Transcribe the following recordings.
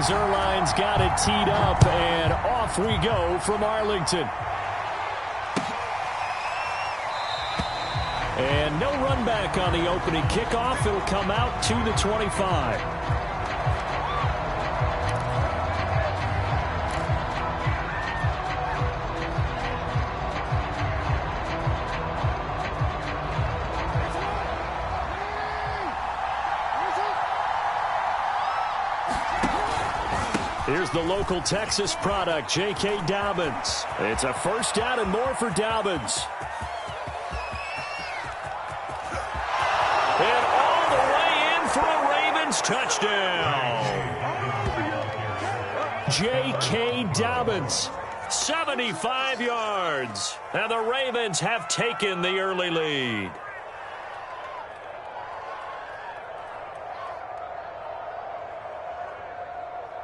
Zerline's got it teed up, and off we go from Arlington. And no run back on the opening kickoff. It'll come out to the 25. Here's the local Texas product, J.K. Dobbins. It's a first down and more for Dobbins. And all the way in for a Ravens touchdown. J.K. Dobbins, 75 yards. And the Ravens have taken the early lead.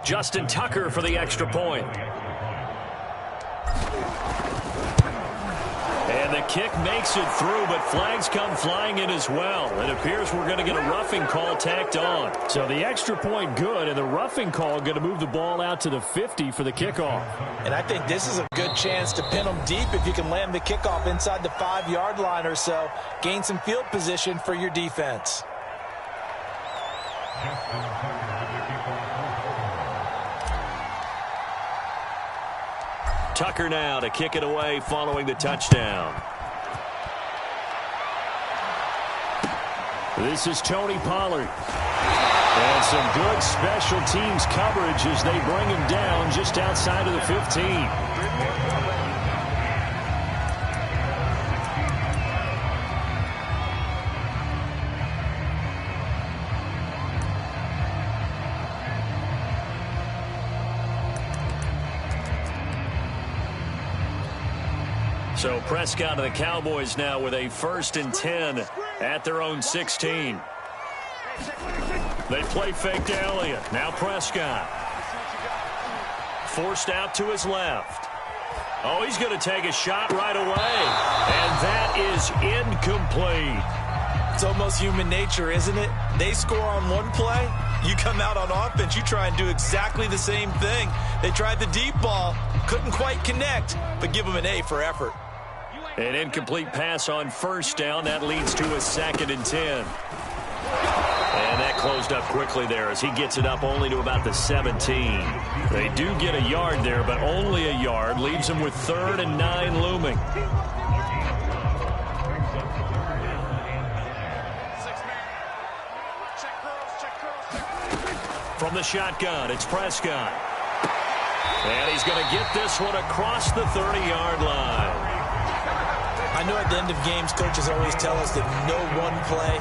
Justin Tucker for the extra point. And the kick makes it through, but flags come flying in as well. It appears we're going to get a roughing call tacked on. So the extra point good, and the roughing call going to move the ball out to the 50 for the kickoff. And I think this is a good chance to pin them deep if you can land the kickoff inside the 5-yard line or so. Gain some field position for your defense. Tucker now to kick it away following the touchdown. This is Tony Pollard. And some good special teams coverage as they bring him down just outside of the 15. So Prescott and the Cowboys now with a 1st and 10 at their own 16. They play fake to Elliott. Now Prescott. Forced out to his left. Oh, he's going to take a shot right away. And that is incomplete. It's almost human nature, isn't it? They score on one play. You come out on offense, you try and do exactly the same thing. They tried the deep ball. Couldn't quite connect, but give them an A for effort. An incomplete pass on 1st down. That leads to a 2nd and 10. And that closed up quickly there as he gets it up only to about the 17. They do get a yard there, but only a yard. Leaves them with 3rd and 9 looming. From the shotgun, it's Prescott. And he's going to get this one across the 30-yard line. I know at the end of games, coaches always tell us that no one play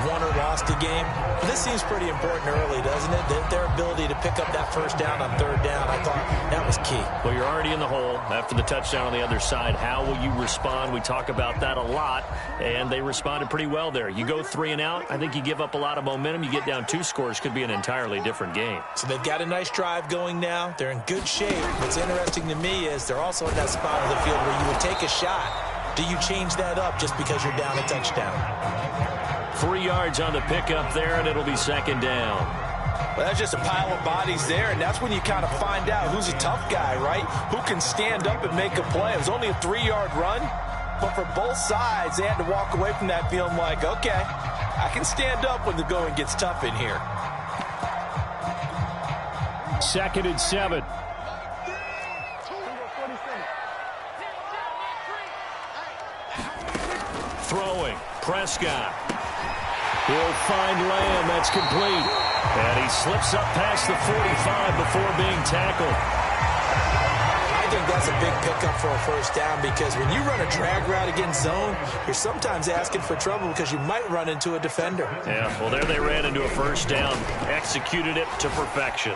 won or lost a game. But this seems pretty important early, doesn't it? Their ability to pick up that 1st down on 3rd down, I thought that was key. Well, you're already in the hole after the touchdown on the other side. How will you respond? We talk about that a lot, and they responded pretty well there. You go 3 and out, I think you give up a lot of momentum. You get down 2 scores, could be an entirely different game. So they've got a nice drive going now. They're in good shape. What's interesting to me is they're also in that spot of the field where you would take a shot. Do you change that up just because you're down a touchdown? 3 yards on the pickup there, and it'll be 2nd down. Well, that's just a pile of bodies there, and that's when you kind of find out who's a tough guy, right? Who can stand up and make a play. It was only a 3-yard run, but for both sides, they had to walk away from that feeling like, okay, I can stand up when the going gets tough in here. 2nd and 7. Throwing, Prescott. He'll find Lamb. That's complete. And he slips up past the 45 before being tackled. I think that's a big pickup for a 1st down because when you run a drag route against zone, you're sometimes asking for trouble because you might run into a defender. Yeah, well, there they ran into a 1st down. Executed it to perfection.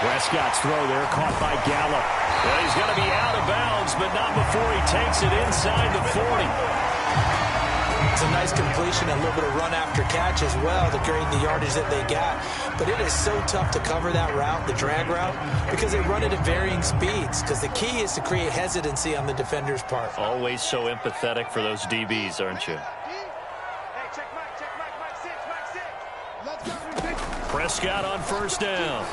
Prescott's throw there, caught by Gallup. Well, he's going to be out of bounds, but not before he takes it inside the 40. It's a nice completion, a little bit of run after catch as well to create the yardage that they got. But it is so tough to cover that route, the drag route, because they run it at varying speeds. Because the key is to create hesitancy on the defender's part. Always so empathetic for those DBs, aren't you? Prescott on 1st down.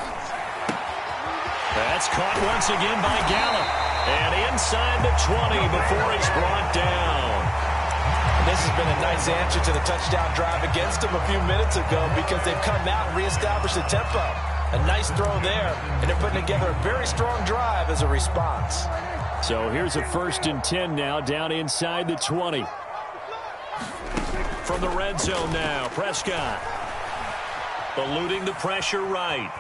That's caught once again by Gallup. And inside the 20 before he's brought down. This has been a nice answer to the touchdown drive against them a few minutes ago because they've come out and reestablished the tempo. A nice throw there, and they're putting together a very strong drive as a response. So here's a 1st and 10 now, down inside the 20. From the red zone now, Prescott. Eluding the pressure right.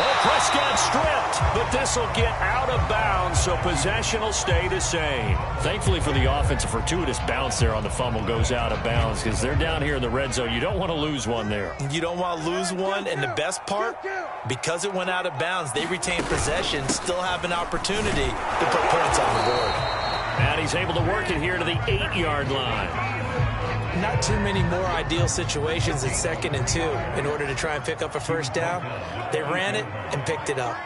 Oh, Prescott stripped, but this will get out of bounds, so possession will stay the same. Thankfully for the offense, a fortuitous bounce there on the fumble goes out of bounds because they're down here in the red zone. You don't want to lose one there. You don't want to lose one, and the best part, because it went out of bounds, they retain possession, still have an opportunity to put points on the board. And he's able to work it here to the 8-yard line. Not too many more ideal situations at 2nd and 2 in order to try and pick up a first down. They ran it and picked it up.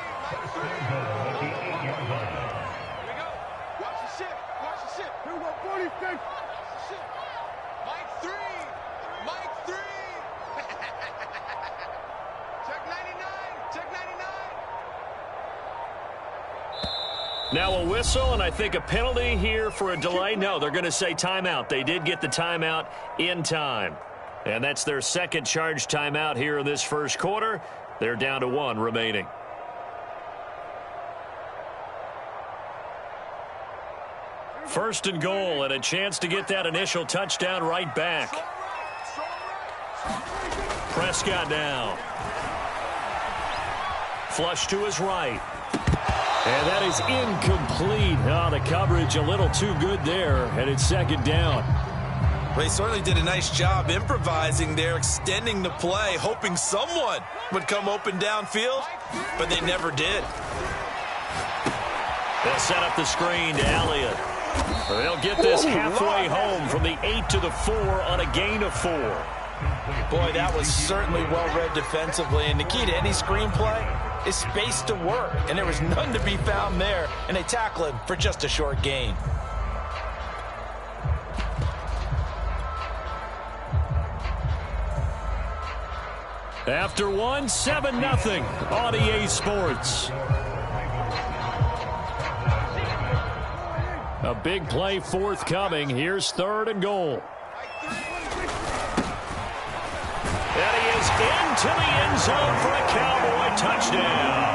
Now a whistle, and I think a penalty here for a delay. No, they're going to say timeout. They did get the timeout in time. And that's their 2nd charge timeout here in this 1st quarter. They're down to 1 remaining. First and goal, and a chance to get that initial touchdown right back. Prescott now. Flush to his right. And that is incomplete. Oh, the coverage a little too good there, and it's 2nd down. Well, they certainly did a nice job improvising there, extending the play, hoping someone would come open downfield, but they never did. They'll set up the screen to Elliott. They'll get this halfway home from the 8 to the 4 on a gain of 4. Boy, that was certainly well-read defensively, and the key to any screenplay is space to work, and there was none to be found there, and they tackle him for just a short gain. After 1, 7-0 on EA Sports. A big play forthcoming. Here's 3rd and goal. And he is into the end zone for a Cowboy touchdown.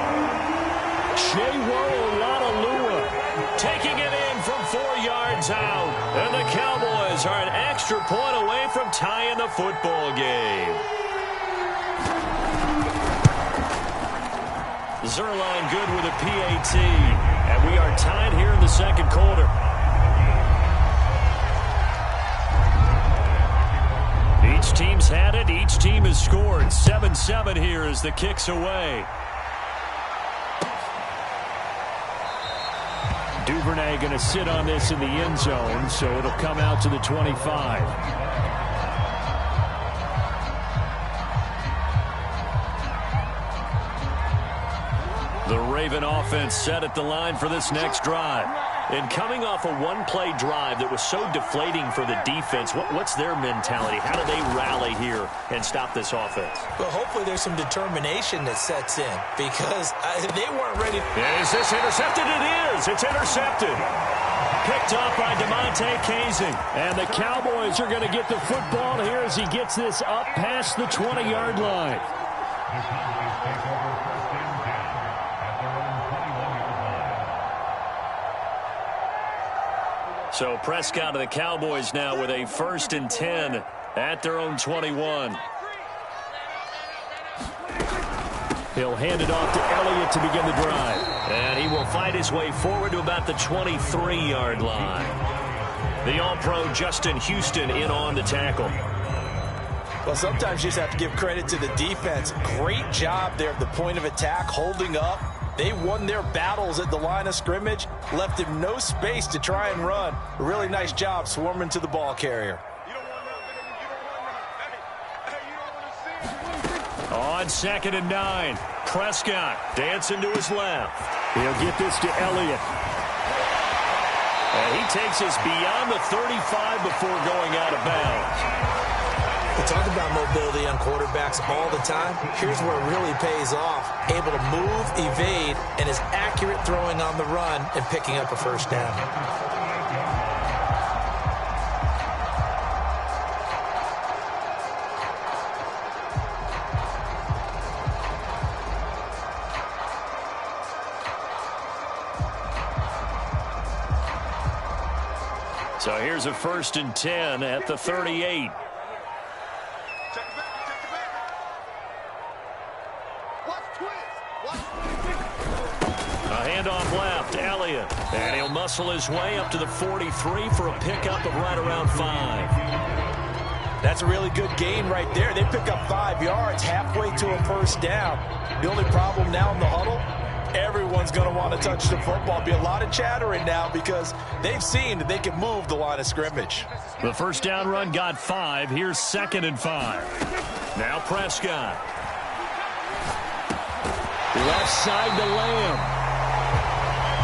Chewo Lalua taking it in from 4 yards out. And the Cowboys are an extra point away from tying the football game. Zuerlein good with a PAT. And we are tied here in the 2nd quarter. Each team's had it. Each team has scored. 7-7 here as the kick's away. Duvernay going to sit on this in the end zone, so it'll come out to the 25. The Raven offense set at the line for this next drive. And coming off a one-play drive that was so deflating for the defense, what's their mentality? How do they rally here and stop this offense? Well, hopefully there's some determination that sets in because they weren't ready. Is this intercepted? It is. It's intercepted. Picked up by DeMonte Casey. And the Cowboys are going to get the football here as he gets this up past the 20-yard line. So Prescott of the Cowboys now with a 1st and 10 at their own 21. He'll hand it off to Elliott to begin the drive. And he will fight his way forward to about the 23-yard line. The All-Pro Justin Houston in on the tackle. Well, sometimes you just have to give credit to the defense. Great job there at the point of attack, holding up. They won their battles at the line of scrimmage, left him no space to try and run. A really nice job swarming to the ball carrier. On 2nd and 9, Prescott dancing to his left. He'll get this to Elliott. And he takes us beyond the 35 before going out of bounds. The talk about mobility on quarterbacks all the time. Here's where it really pays off. Able to move, evade, and is accurate throwing on the run and picking up a first down. So here's a 1st and 10 at the 38. A handoff left, Elliott. And he'll muscle his way up to the 43 for a pickup of right around 5. That's a really good gain right there. They pick up 5 yards halfway to a first down. The only problem now in the huddle, everyone's going to want to touch the football. Be a lot of chattering now because they've seen that they can move the line of scrimmage. The first down run got 5. Here's 2nd and 5. Now Prescott. Left side to Lamb.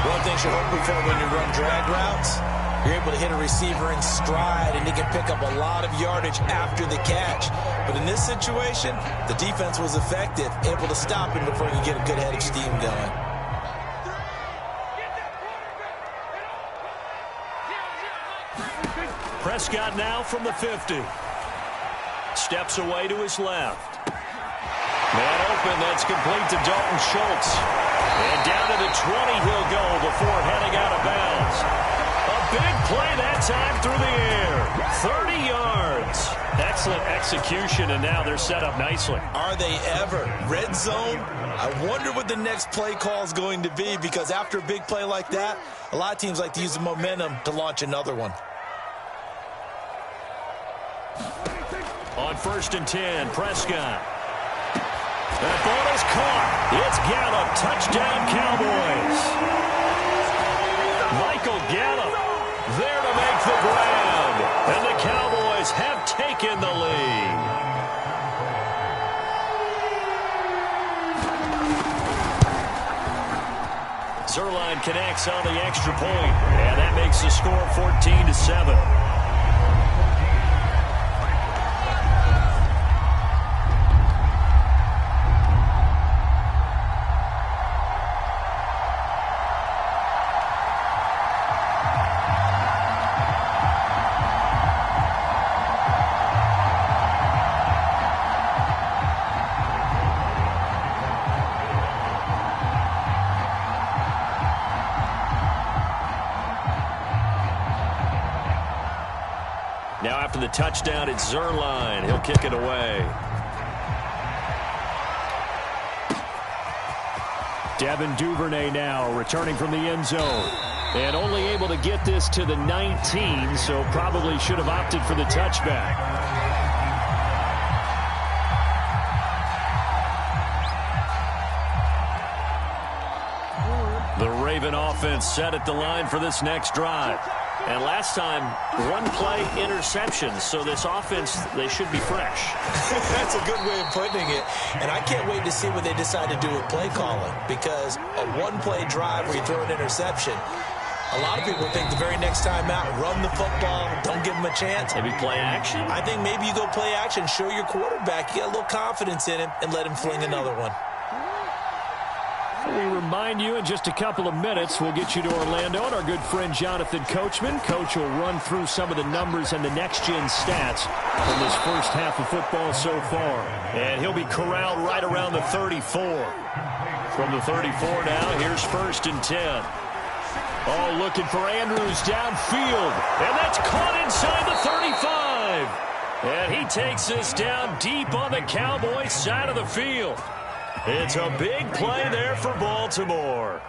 One thing you're hoping for when you run drag routes, you're able to hit a receiver in stride and he can pick up a lot of yardage after the catch. But in this situation, the defense was effective, able to stop him before he could get a good head of steam going. Prescott now from the 50. Steps away to his left. Man open, that's complete to Dalton Schultz. And down to the 20 he'll go before heading out of bounds. A big play that time through the air. 30 yards. Excellent execution, and now they're set up nicely. Are they ever? Red zone? I wonder what the next play call is going to be, because after a big play like that, a lot of teams like to use the momentum to launch another one. On 1st and 10, Prescott. That ball is caught. It's Gallup. Touchdown, Cowboys. Michael Gallup there to make the grab. And the Cowboys have taken the lead. Zuerlein connects on the extra point. And that makes the score 14-7. Now after the touchdown, it's Zuerlein. He'll kick it away. Devin Duvernay now returning from the end zone. And only able to get this to the 19, so probably should have opted for the touchback. The Raven offense set at the line for this next drive. And last time, one play interception. So this offense, they should be fresh. That's a good way of putting it. And I can't wait to see what they decide to do with play calling. Because a one-play drive where you throw an interception, a lot of people think the very next time out, run the football, don't give them a chance. Maybe play action? I think maybe you go play action, show your quarterback, you get a little confidence in him, and let him fling another one. We remind you in just a couple of minutes, we'll get you to Orlando and our good friend Jonathan Coachman. Coach will run through some of the numbers and the next-gen stats from this first half of football so far. And he'll be corralled right around the 34. From the 34 now, here's 1st and 10. Oh, looking for Andrews downfield. And that's caught inside the 35. And he takes this down deep on the Cowboys side of the field. It's a big play there for Baltimore.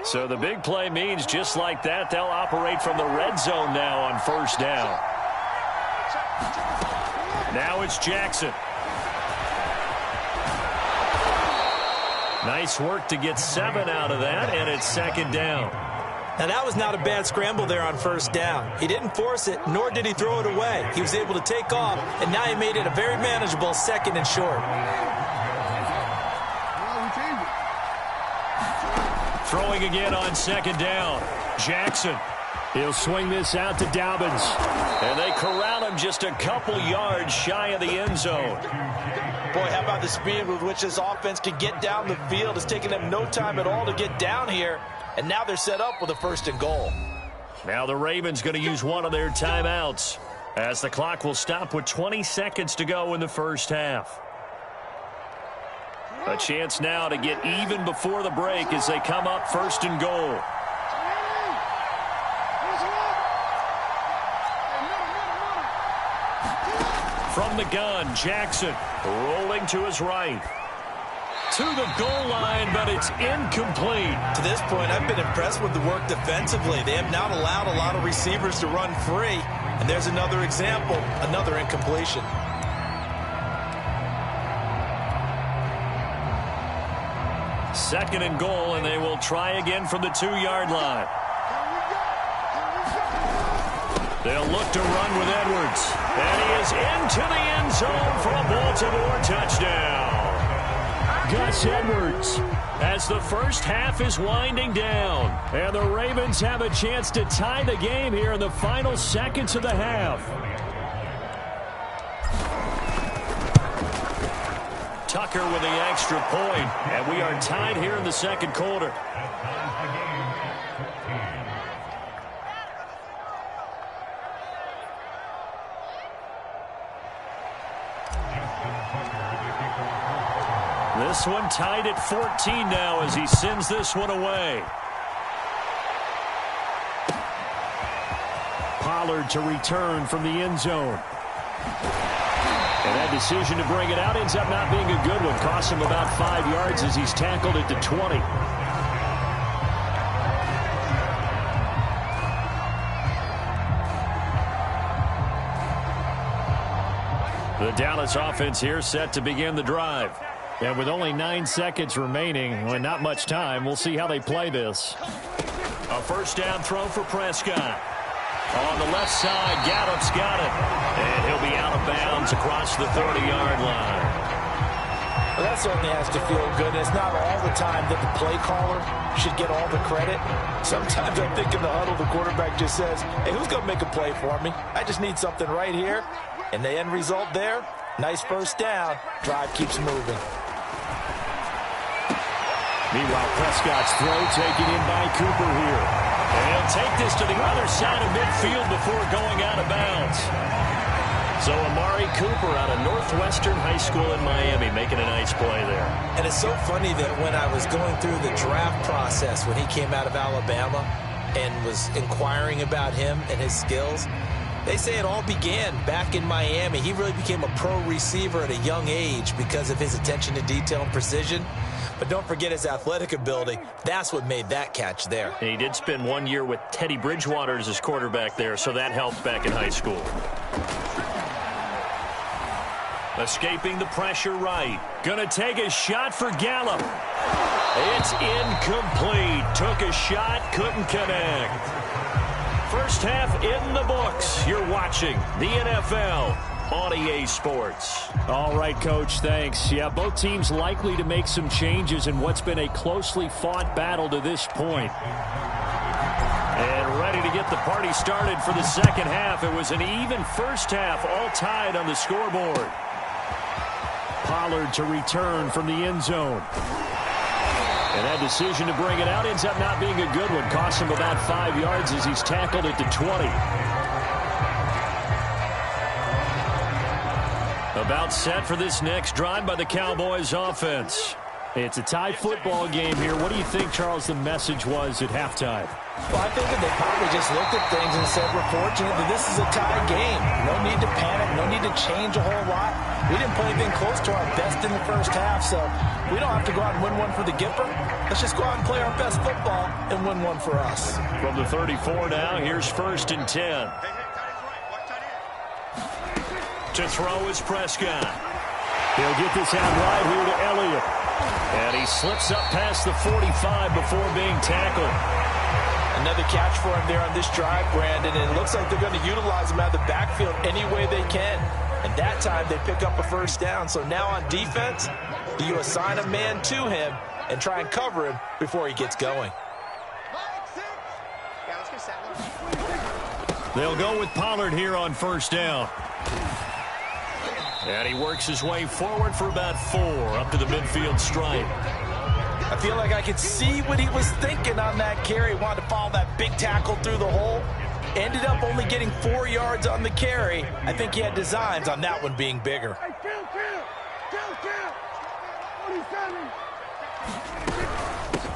So the big play means just like that, they'll operate from the red zone now on 1st down. Now it's Jackson. Nice work to get 7 out of that, and it's 2nd down. Now, that was not a bad scramble there on 1st down. He didn't force it, nor did he throw it away. He was able to take off, and now he made it a very manageable 2nd and short. Throwing again on 2nd down. Jackson He'll swing this out to Dobbins. And they corral him just a couple yards shy of the end zone. Boy, how about the speed with which this offense can get down the field? It's taken them no time at all to get down here. And now they're set up with a 1st and goal. Now the Ravens going to use one of their timeouts, as the clock will stop with 20 seconds to go in the first half. A chance now to get even before the break as they come up 1st and goal. From the gun, Jackson rolling to his right. To the goal line, but it's incomplete. To this point, I've been impressed with the work defensively. They have not allowed a lot of receivers to run free. And there's another example, another incompletion. Second and goal, and they will try again from the 2-yard line. They'll look to run with Edwards. And he is into the end zone for a Baltimore touchdown. Gus Edwards, as the first half is winding down. And the Ravens have a chance to tie the game here in the final seconds of the half. Tucker with the extra point, and we are tied here in the second quarter. This one tied at 14 now as he sends this one away. Pollard to return from the end zone. And that decision to bring it out ends up not being a good one. Costs him about 5 yards as he's tackled at the 20. The Dallas offense here set to begin the drive. And with only 9 seconds remaining, and not much time, we'll see how they play this. A first down throw for Prescott. On the left side, Gallup's got it. And he'll be out of bounds across the 30-yard line. Well, that certainly has to feel good. It's not all the time that the play caller should get all the credit. Sometimes I think in the huddle, the quarterback just says, hey, who's going to make a play for me? I just need something right here. And the end result there, nice first down. Drive keeps moving. Meanwhile, Prescott's throw taken in by Cooper here. And he'll take this to the other side of midfield before going out of bounds. So Amari Cooper out of Northwestern High School in Miami making a nice play there. And it's so funny that when I was going through the draft process when he came out of Alabama and was inquiring about him and his skills, they say it all began back in Miami. He really became a pro receiver at a young age because of his attention to detail and precision. But don't forget his athletic ability. That's what made that catch there. And he did spend 1 year with Teddy Bridgewater as his quarterback there, so that helped back in high school. Escaping the pressure right. Gonna take a shot for Gallup. It's incomplete. Took a shot, couldn't connect. First half in the books. You're watching the NFL on EA Sports. All right, Coach, thanks. Yeah, both teams likely to make some changes in what's been a closely fought battle to this point. And ready to get the party started for the second half. It was an even first half, all tied on the scoreboard. Pollard to return from the end zone. And that decision to bring it out ends up not being a good one. Costs him about 5 yards as he's tackled at the 20. About set for this next drive by the Cowboys offense. It's a tie football game here. What do you think, Charles, the message was at halftime? Well, I think that they probably just looked at things and said, we're fortunate that this is a tie game. No need to panic. No need to change a whole lot. We didn't play anything close to our best in the first half, so we don't have to go out and win one for the Gipper. Let's just go out and play our best football and win one for us. From the 34 now, here's 1st and 10. To throw is Prescott. He'll get this out right here to Elliott. And he slips up past the 45 before being tackled. Another catch for him there on this drive, Brandon, and it looks like they're going to utilize him out of the backfield any way they can. And that time they pick up a first down. So now on defense, you assign a man to him and try and cover him before he gets going. Yeah, let's go 7. They'll go with Pollard here on first down. And he works his way forward for about 4 up to the midfield stripe. I feel like I could see what he was thinking on that carry. Wanted to follow that big tackle through the hole. Ended up only getting 4 yards on the carry. I think he had designs on that one being bigger.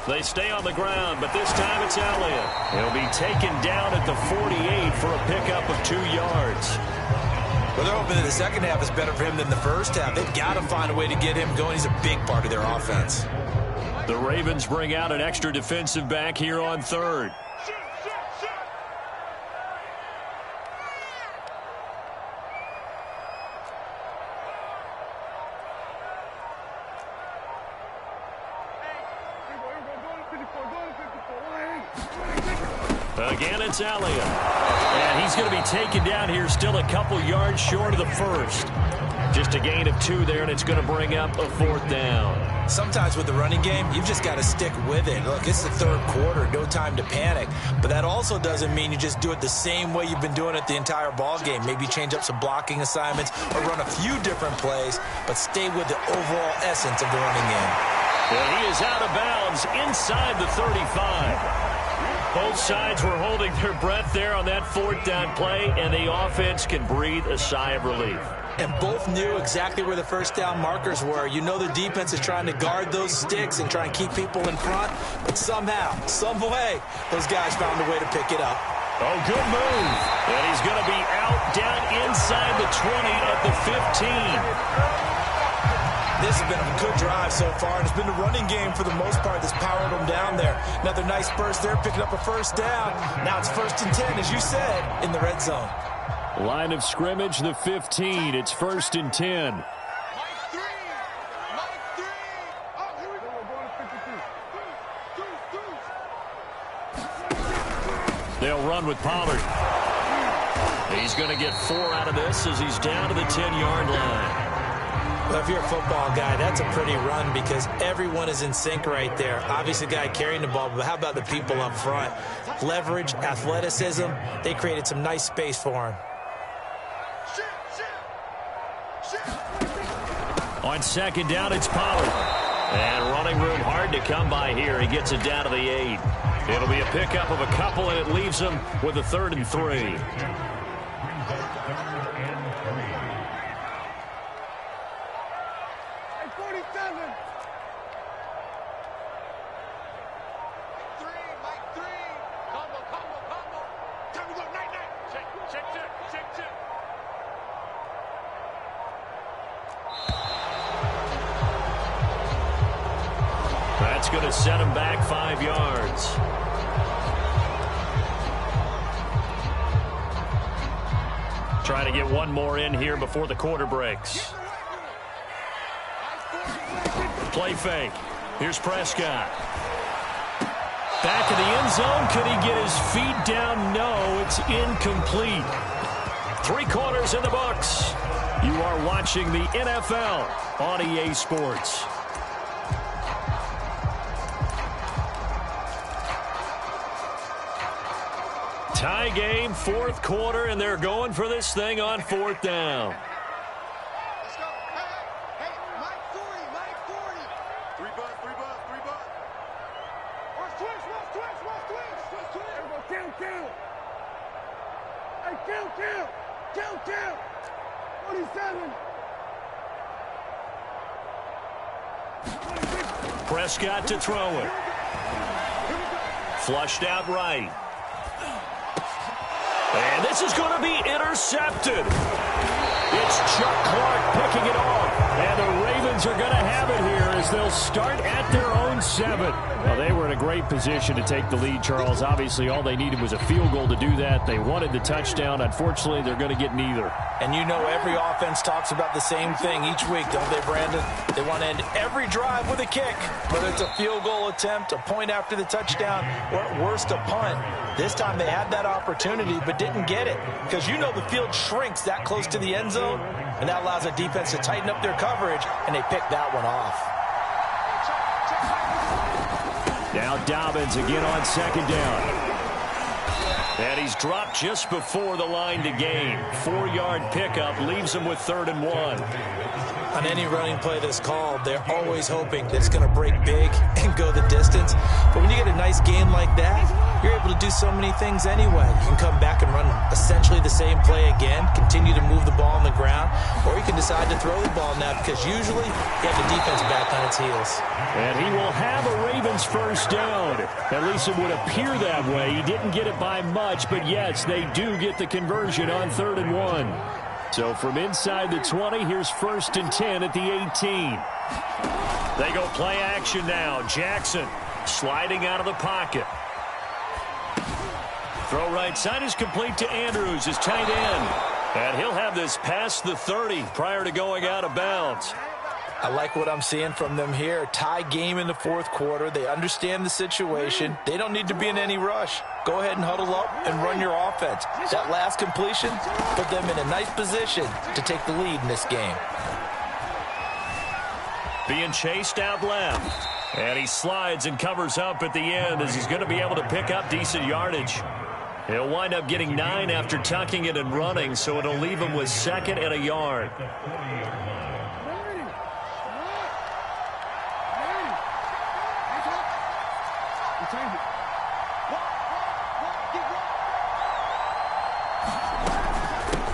They stay on the ground, but this time it's Elliott. He'll be taken down at the 48 for a pickup of 2 yards. Well, they're hoping that the second half is better for him than the first half. They've got to find a way to get him going. He's a big part of their offense. The Ravens bring out an extra defensive back here on third. Again, it's Elliott. And he's going to be taken down here still a couple yards short of the first. Just a gain of 2 there, and it's going to bring up a 4th down. Sometimes with the running game, you've just got to stick with it. Look, it's the third quarter, no time to panic. But that also doesn't mean you just do it the same way you've been doing it the entire ball game. Maybe change up some blocking assignments or run a few different plays, but stay with the overall essence of the running game. And he is out of bounds inside the 35. Both sides were holding their breath there on that 4th down play, and the offense can breathe a sigh of relief. And both knew exactly where the first down markers were. You know the defense is trying to guard those sticks and try and keep people in front, but somehow, some way, those guys found a way to pick it up. Oh, good move. And he's going to be out down inside the 20 at the 15. This has been a good drive so far, and it's been the running game for the most part that's powered them down there. Another nice burst there, picking up a first down. Now it's 1st and 10, as you said, in the red zone. Line of scrimmage, the 15. It's 1st and 10. They'll run with Pollard. He's going to get 4 out of this as he's down to the 10-yard line. Well, if you're a football guy, that's a pretty run because everyone is in sync right there. Obviously, the guy carrying the ball, but how about the people up front? Leverage, athleticism, they created some nice space for him. On 2nd down, it's Pollard. And running room hard to come by here. He gets it down to the 8. It'll be a pickup of a couple, and it leaves him with a 3rd and 3. That's going to set him back 5 yards. Trying to get one more in here before the quarter breaks. Play fake. Here's Prescott. Back in the end zone. Could he get his feet down? No, it's incomplete. 3 quarters in the books. You are watching the NFL on EA Sports. Tie game, 4th quarter, and they're going for this thing on 4th down. Let's go. Hey, Mike 40, Mike 40. 3 bucks. Watch twitch. Everybody count. Hey, count. 47. Prescott to throw it. Flushed out right. And this is going to be intercepted. It's Chuck Clark picking it off. And the Ravens are going to have it here as they'll start at their own 7. Well, they were in a great position to take the lead, Charles. Obviously, all they needed was a field goal to do that. They wanted the touchdown. Unfortunately, they're going to get neither. And you know every offense talks about the same thing each week, don't they, Brandon? They want to end every drive with a kick, whether it's a field goal attempt, a point after the touchdown, or at worst, a punt. This time they had that opportunity but didn't get it because you know the field shrinks that close to the end zone, and that allows the defense to tighten up their coverage, and they picked that one off. Now Dobbins again on 2nd down. And he's dropped just before the line to gain. 4-yard pickup leaves him with 3rd and 1. On any running play that's called, they're always hoping that it's going to break big and go the distance. But when you get a nice gain like that, you're able to do so many things anyway. You can come back and run essentially the same play again, continue to move the ball on the ground, or you can decide to throw the ball now because usually you have the defense back on its heels. And he will have a Ravens first down. At least it would appear that way. He didn't get it by much, but yes, they do get the conversion on 3rd and 1. So from inside the 20, here's 1st and 10 at the 18. They go play action now. Jackson sliding out of the pocket. Throw right side is complete to Andrews, his tight end. And he'll have this past the 30 prior to going out of bounds. I like what I'm seeing from them here. Tie game in the 4th quarter. They understand the situation. They don't need to be in any rush. Go ahead and huddle up and run your offense. That last completion put them in a nice position to take the lead in this game. Being chased out left. And he slides and covers up at the end as he's going to be able to pick up decent yardage. He'll wind up getting 9 after tucking it and running, so it'll leave him with 2nd and a yard.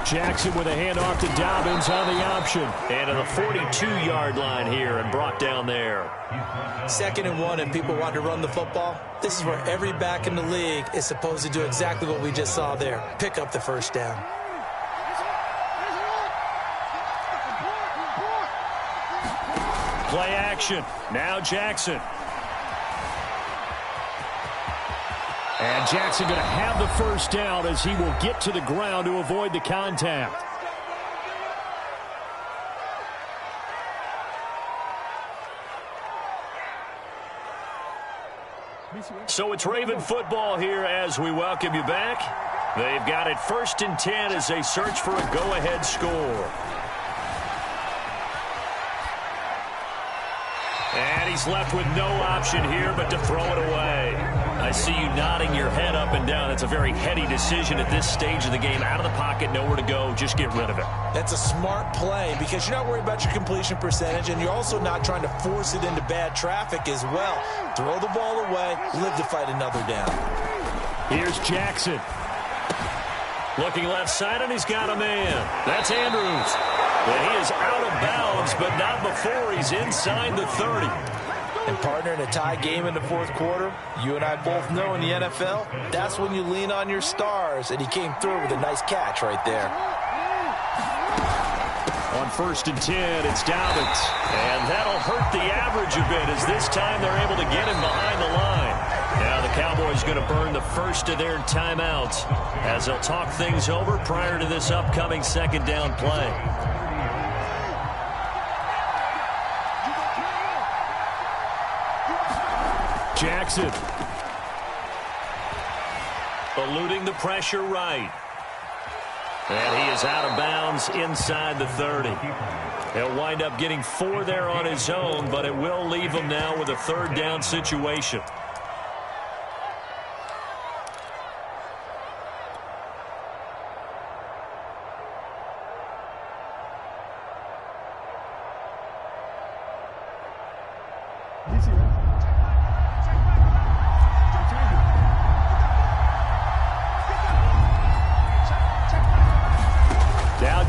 Jackson with a handoff to Dobbins on the option. And to the 42-yard line here and brought down there. 2nd and 1 and people want to run the football. This is where every back in the league is supposed to do exactly what we just saw there. Pick up the first down. Play action. Now Jackson. And Jackson going to have the first down as he will get to the ground to avoid the contact. So it's Raven football here as we welcome you back. They've got it 1st and 10 as they search for a go-ahead score. And he's left with no option here but to throw it away. I see you nodding your head up and down. It's a very heady decision at this stage of the game. Out of the pocket, nowhere to go. Just get rid of it. That's a smart play because you're not worried about your completion percentage, and you're also not trying to force it into bad traffic as well. Throw the ball away, live to fight another down. Here's Jackson. Looking left side, and he's got a man. That's Andrews. And he is out of bounds, but not before he's inside the 30. And partner, in a tie game in the 4th quarter, you and I both know in the NFL, that's when you lean on your stars, and he came through with a nice catch right there. On 1st and 10, it's Dobbins. And that'll hurt the average a bit as this time they're able to get him behind the line. Now the Cowboys going to burn the first of their timeouts as they'll talk things over prior to this upcoming 2nd down play. Jackson. Eluding the pressure right. And he is out of bounds inside the 30. He'll wind up getting 4 there on his own, but it will leave him now with a 3rd down situation.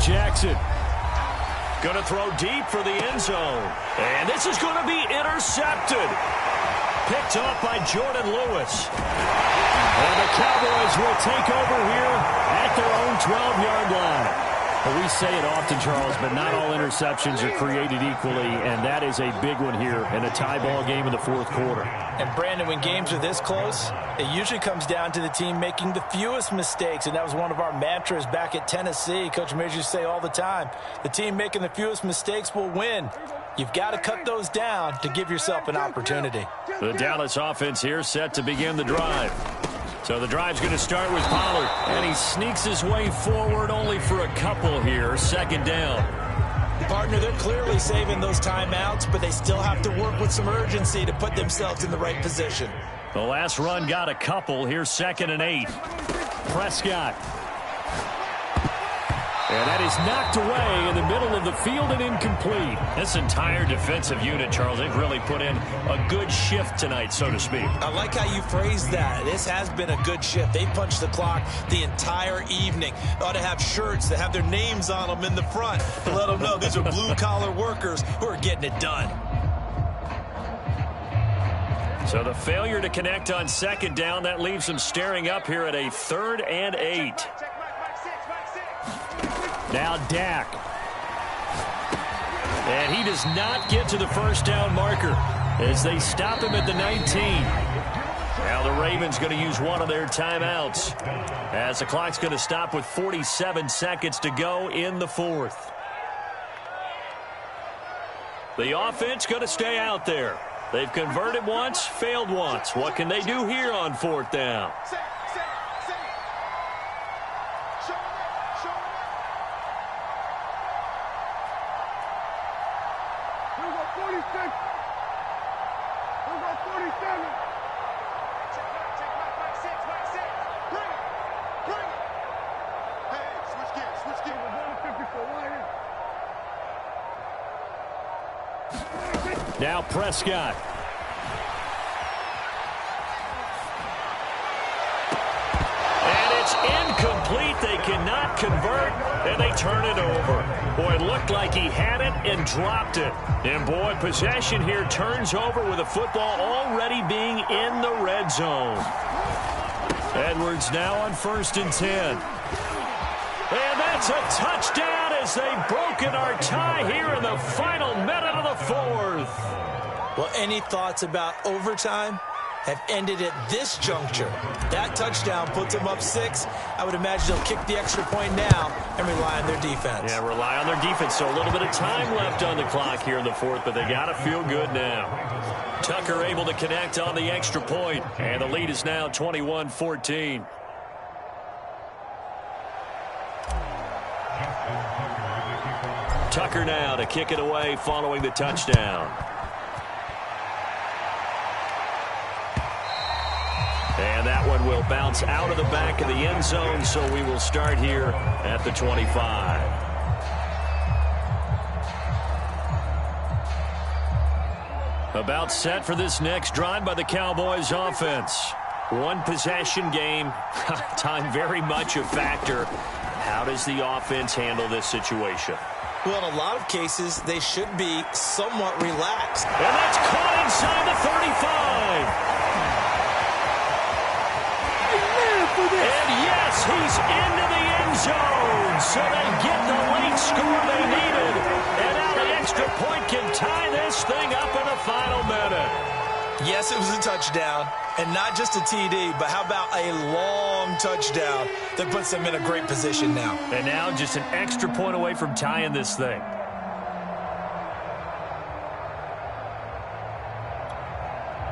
Jackson going to throw deep for the end zone. And this is going to be intercepted. Picked off by Jordan Lewis. And the Cowboys will take over here at their own 12-yard line. Well, we say it often, Charles, but not all interceptions are created equally, and that is a big one here in a tie ball game in the 4th quarter. And, Brandon, when games are this close, it usually comes down to the team making the fewest mistakes, and that was one of our mantras back at Tennessee. Coach Majors used to say all the time, the team making the fewest mistakes will win. You've got to cut those down to give yourself an opportunity. The Dallas offense here set to begin the drive. So the drive's going to start with Pollard, and he sneaks his way forward only for a couple here. 2nd down. Partner, they're clearly saving those timeouts, but they still have to work with some urgency to put themselves in the right position. The last run got a couple. Here's 2nd and 8. Prescott. And that is knocked away in the middle of the field and incomplete. This entire defensive unit, Charles, they've really put in a good shift tonight, so to speak. I like how you phrased that. This has been a good shift. They punched the clock the entire evening. They ought to have shirts that have their names on them in the front to let them know these are blue-collar workers who are getting it done. So the failure to connect on second down, that leaves them staring up here at a 3rd and 8. Now Dak. And he does not get to the first down marker as they stop him at the 19. Now the Ravens going to use one of their timeouts as the clock's going to stop with 47 seconds to go in the 4th. The offense going to stay out there. They've converted once, failed once. What can they do here on 4th down? Now Prescott. And it's incomplete. They cannot convert, and they turn it over. Boy, it looked like he had it and dropped it. And, boy, possession here turns over with the football already being in the red zone. Edwards now on 1st and 10. And that's a touchdown as they've broken our tie here in the final minute of the 4th. Well, any thoughts about overtime have ended at this juncture. That touchdown puts them up 6. I would imagine they'll kick the extra point now and rely on their defense. Yeah, rely on their defense. So a little bit of time left on the clock here in the 4th, but they got to feel good now. Tucker able to connect on the extra point, and the lead is now 21-14. Tucker now to kick it away following the touchdown. And that one will bounce out of the back of the end zone, so we will start here at the 25. About set for this next drive by the Cowboys offense. One possession game, time very much a factor. How does the offense handle this situation? Well, in a lot of cases, they should be somewhat relaxed. And that's caught inside the 35. And yes, he's into the end zone. So they get the late score they needed. And now the extra point can tie this thing up in the final minute. Yes, it was a touchdown. And not just a TD, but how about a long touchdown that puts them in a great position now. And now just an extra point away from tying this thing.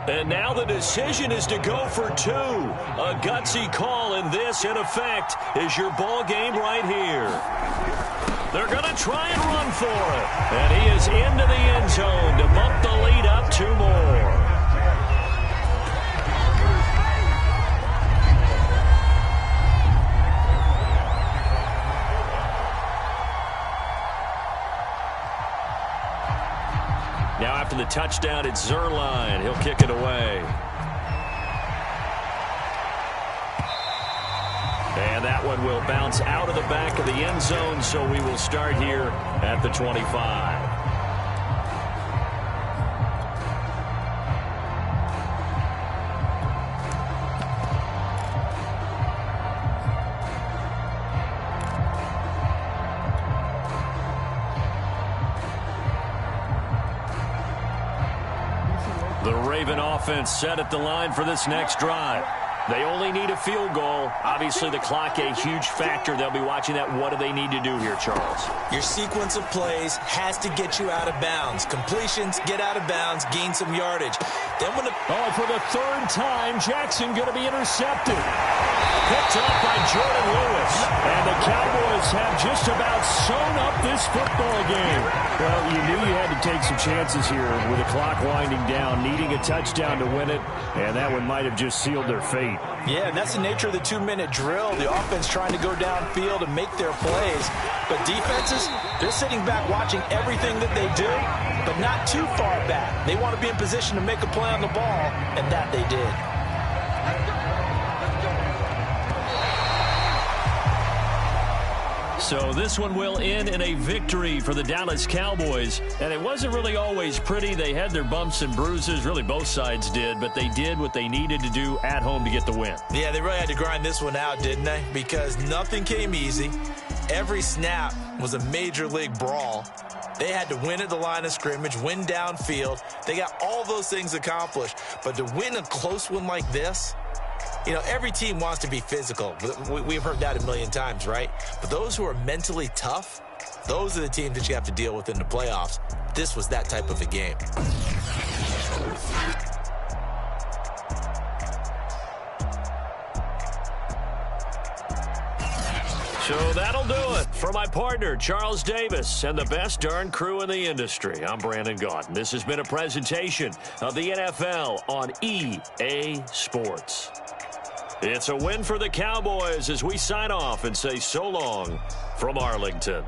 And now the decision is to go for 2. A gutsy call, and this, in effect, is your ball game right here. They're going to try and run for it. And he is into the end zone to bump the lead up 2 more. Now after the touchdown, it's Zuerlein. He'll kick it away. And that one will bounce out of the back of the end zone, so we will start here at the 25. The Raven offense set at the line for this next drive. They only need a field goal. Obviously, the clock a huge factor. They'll be watching that. What do they need to do here, Charles? Your sequence of plays has to get you out of bounds. Completions, get out of bounds, gain some yardage. Then when for the 3rd time, Jackson going to be intercepted. Picked up by Jordan Lewis. And the Cowboys have have just about sewn up this football game. Well, you knew you had to take some chances here with the clock winding down, needing a touchdown to win it, and that one might have just sealed their fate. Yeah, and that's the nature of the 2-minute drill. The offense trying to go downfield and make their plays. But defenses, they're sitting back watching everything that they do, but not too far back. They want to be in position to make a play on the ball, and that they did. So this one will end in a victory for the Dallas Cowboys. And it wasn't really always pretty. They had their bumps and bruises. Really, both sides did. But they did what they needed to do at home to get the win. Yeah, they really had to grind this one out, didn't they? Because nothing came easy. Every snap was a major league brawl. They had to win at the line of scrimmage, win downfield. They got all those things accomplished. But to win a close one like this, you know, every team wants to be physical. We've heard that a million times, right? But those who are mentally tough, those are the teams that you have to deal with in the playoffs. This was that type of a game. So that'll do it for my partner, Charles Davis, and the best darn crew in the industry. I'm Brandon Gaudin. This has been a presentation of the NFL on EA Sports. It's a win for the Cowboys as we sign off and say so long from Arlington.